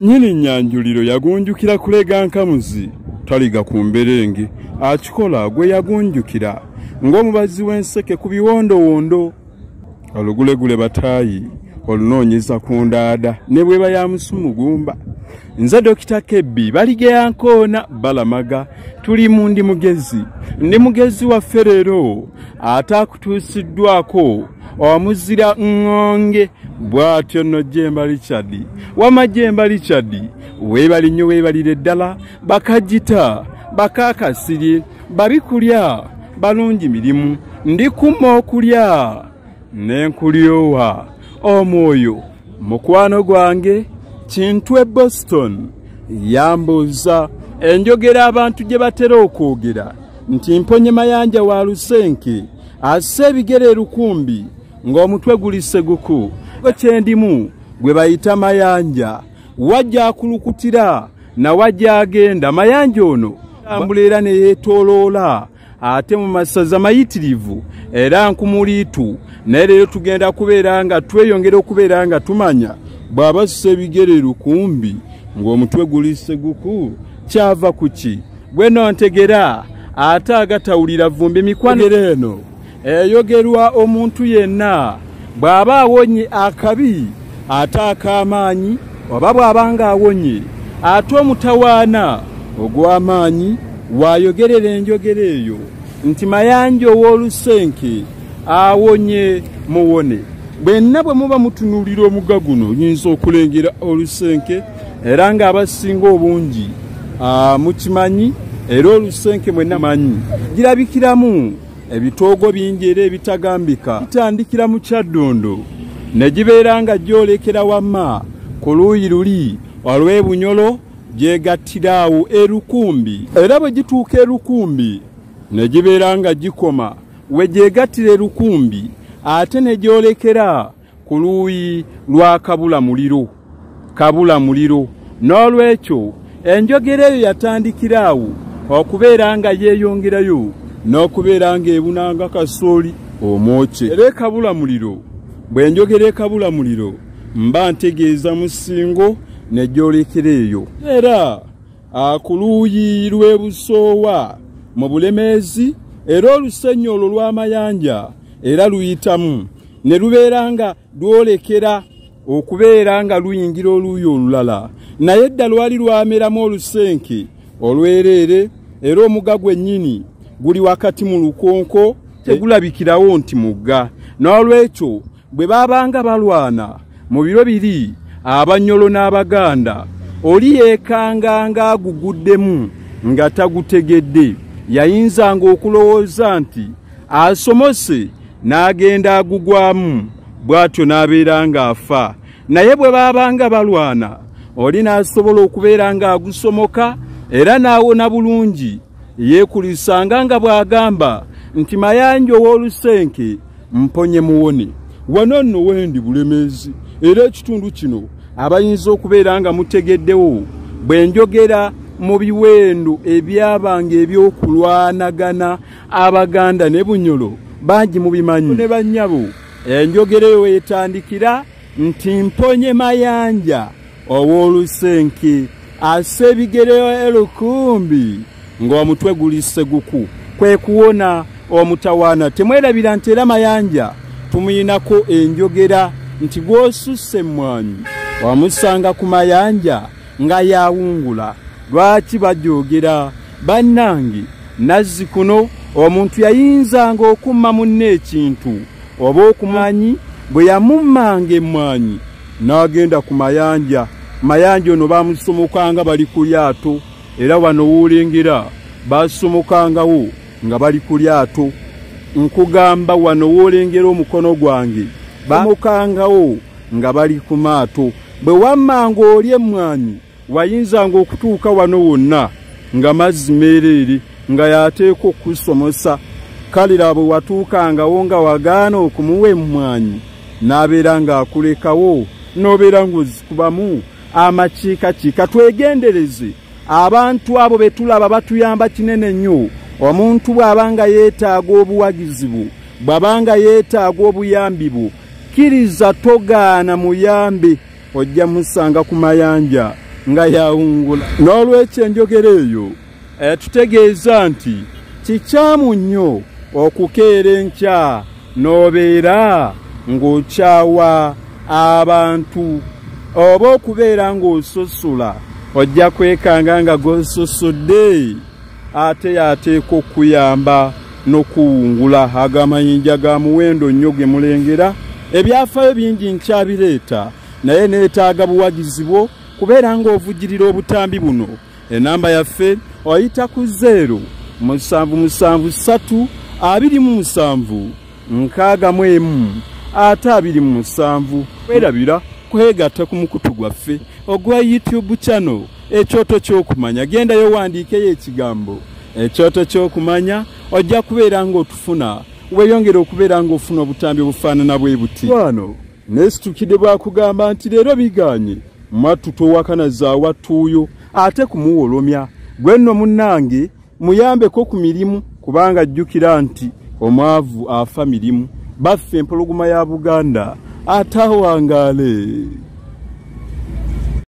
Nyini Nyanjuliro yagunjukira kulega nkamuzi taliga ku mberenge akikola gwe yagunjukira ng'omubazi w'enseke ku biwondowondo olugulegule bataayi olunoonyeza ku ndaada ne bweba ya musumugumba. Nze Dokita Kebbi baligeya nkoona balamaga tuli mu ndi mugezi wa Ferero atakutuusiddwako omuzira ngonge bwatyo no Jemba Richard wama Jemba Richard webali nnyo webalire ddala bakajita bakakasiri babikulya balungi mirimu ndi kuma okulya nenkulyowa omwoyo mukwano gwange Kintu Boston yambuza enjogera abantu gye batera okwogera nti Mponye Mayanja wa Lusenke Assa Ebigere Lukumbi ng'omutwe gulise guku kyendimu gwe bayita Mayanja wajja akulukutira na wajja agenda Mayanja ono ambulera ne yeetoloola ate mu masaza mayitirivu era nkumuliitu naye leero tugenda kubeera nga tweyongera okubeera nga tumanya bw'aba Assa Ebigere Lukumbi ng'omutwe gulise guku kyava kuki bwe nontegera ate agatawulira vumbi mikwano eno eyogerwa omuntu yenna bw'aba awonye akabi ate ak'amaanyi oba bw'abanga awonye ate omutawaana ogw'amaanyi waayogerera enjogera eyo nti Mayanja ow'Olusenke awonye muwone. Bwenna bwe muba mutunuulira omugga guno oyinza okulengera Olusenke era ng'abasinga obungi mukimanyi era Olusenke mwenna manyi girabikiramu ebitoogo bingi era ebitagambika bitandikira mu Kyaddondo ne gibeera nga gyolekera wamma ku luuyi luli olw'Ebunyolo gyegattiraawo Lukumbi era bwe gituuka Lukumbi ne gibeera nga gikoma we gyegattira Lukumbi ate ne gyolekera ku luuyi lwa Kabula muliro n'olwekyo enjogera eyo yatandikiraawo okubeera nga yeeyongerayo n'okubeera nga ebunanga kasooli omwokye era Kabula muliro bwe njogera Kabula muliro mba ntegeeza musingo ne gyolekera eyo era ku luuyi lw'Ebusoowa mu Bulemeezi era olusenyi olwo lwa Mayanja era luyitamu ne lubeera nga lwolekera okubeera nga luyingira oluuyi olulala naye edda lwali lwameramu Olusenke olwereere era omugga gwennyini guli wakati mu lukonko tegulabikirawo nti mugga n'olwekyo bwe baabanga balwana mu biro biri Abanyolo n'Abaganda oli yeekanganga aguguddemu nga tagutegedde yayinzanga okulowooza nti asomose n'agenda agugwamu bw'atyo n'abeera ng'afa naye bwe baabanga balwana oli n'asobola okubeera nga agusomoka era n'awona bulungi yeekulisanga nga bw'agamba nti Mayanja ow'Olusenke mponye muwone. Wano nno wendi Bulemeezi era ekitundu kino abayinza okubeera nga mutegeddewo bwe njogera mu biwendo ebyabanga ebyokulwanagana Abaganda ne Bunyolo bangi mubimanyi ne bannyabo enjogera eyo etandikira nti Mponye Mayanja ow'Olusenke Assa Ebigere Lukumbi ng'omutwe gulise guku kwe kuwona omutawaana. Temwerabira nti era Mayanja tumuyinako enjogera nti gw'osusse emmwanyi wamusanga ku Mayanja nga yawungula. Lwaki bajogera bannange nazzi kuno omuntu yayinzanga okumma munne ekintu oba okumanyi bwe yamummanga emmwanyi n'agenda ku Mayanja. Mayanja ono bamusomokanga bali ku lyato era wano woolengera basomokangawo nga bali ku lyato. Nkugamba wano woolengera omukono gwange bamukangawo nga bali ku maato. Bwe wammanga oli emmwanyi wayinzanga okutuuka wano wonna nga mazzi meereere nga yateeka okusomosa. Kale bwe watuukangawo nga wagaana okumuwa emmwanyi n'abeera ng'akulekawo n'obeera ng'ozikubamu amakiikakiika. Twegendereze abantu abo be tulaba batuyamba kinene nnyo. Omuntu bw'abanga yeetaaga obuwagizi bwo bw'abanga yeetaaga obuyambi bwo kkiriza togaana muyambe ojja musanga ku Mayanja nga yawungula. N'olwekyo enjogera eyo tutegeeza nti kikyamu nnyo okukeera enkya n'obeera ng'okyawa abantu oba okubeera ng'ososula ojja kwekanga nga g'ososodde ate yateeka okuyamba n'okuwungula agamayinja ga muwendo nnyo ge mulengera. Ebyafaayo bingi nkyabireeta naye neetaaga buwagizi bwo kubeera ng'ovujjirira obutambi buno. Enamba yaffe oyita ku 0772761 werabira kwegatta ku mukutu gwaffe ogwa YouTube channel ekyoto ky'okumanya. Gendayo wandiikeyo ekigambo ekyoto ky'okumanya ojja kubeera ng'otufuna weeyongera okubeera ng'ofuna obutambi obufaanana bwe buti. Wano neesitukidde bwakugamba nti leero biganye mwattu towakana zaawattuuyo ate kumuwolomya. Gwe nno munnange muyambeko ku mirimu kubanga jjukira nti omwavu afa mirimu. Baffe empologoma ya Buganda atawangaale.